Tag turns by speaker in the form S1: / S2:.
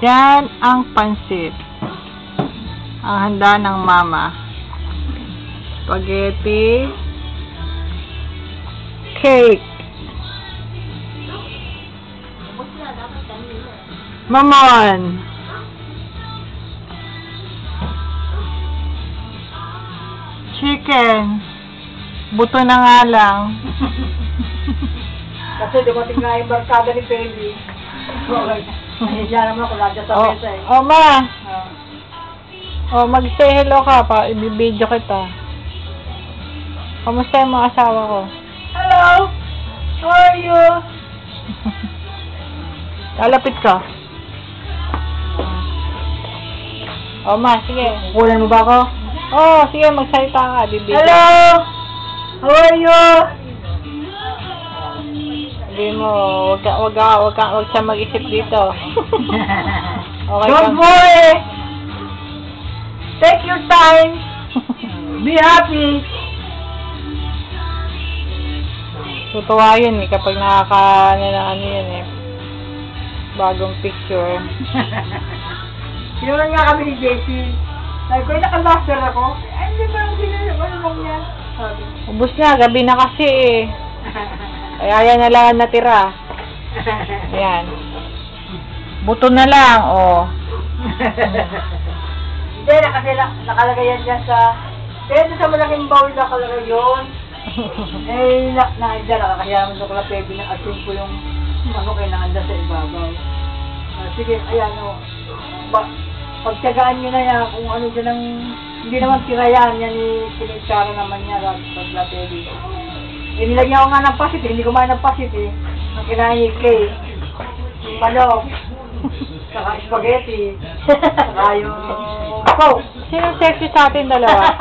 S1: Yan ang pansit. Ang handa ng mama. Spaghetti. Cake. Mamon. Chicken. Buto na nga lang.
S2: Kasi dumating nga yung barkada ni Peli. Nandiyan naman ako nandiyan sa mesa eh.
S1: Oh, ma. Mag-say hello ka pa. I-video kita. Kamusta yung mga asawa ko?
S2: Hello! How are you?
S1: Lalapit ka. Oh, ma, sige.
S2: Kulan mo ba ako?
S1: Oh, sige, magsalita ka. Bibigyan.
S2: Hello! How are you?
S1: Hindi mo, wag siya mag-isip dito. Okay
S2: Don't
S1: ka?
S2: worry! Take your time! Be happy!
S1: Tutuwa yun eh, kapag ano yun eh. Bagong picture.
S2: Sinulan nga kami ni JC. Sabi ko, nakalaster ako. Ay, hindi ba ano lang yan? Sabi.
S1: Ubus na, gabi na kasi eh. Kaya yan na lang ang natira. Ayan. Buto na lang, oh.
S2: Hindi, kasi nakalagay yan dyan sa... Dito sa malaking bowl nakalagay yun. Dyan, nakakayaman ko kala Pepe na asin ko yung manok ay nakanda sa ibabaw. Sige, ayan o. Pagtyagaan nyo na yan kung ano dyan ang... Hindi naman tirayan yan ni Sinitsara naman niya sa Pepe. Nilagyan ko nga ng pasit eh. Hindi kumain ng pasit eh. Ang kinahin kay manok. Saka spaghetti. Saka yung coke.
S1: Sino sexy sa atin dalawa?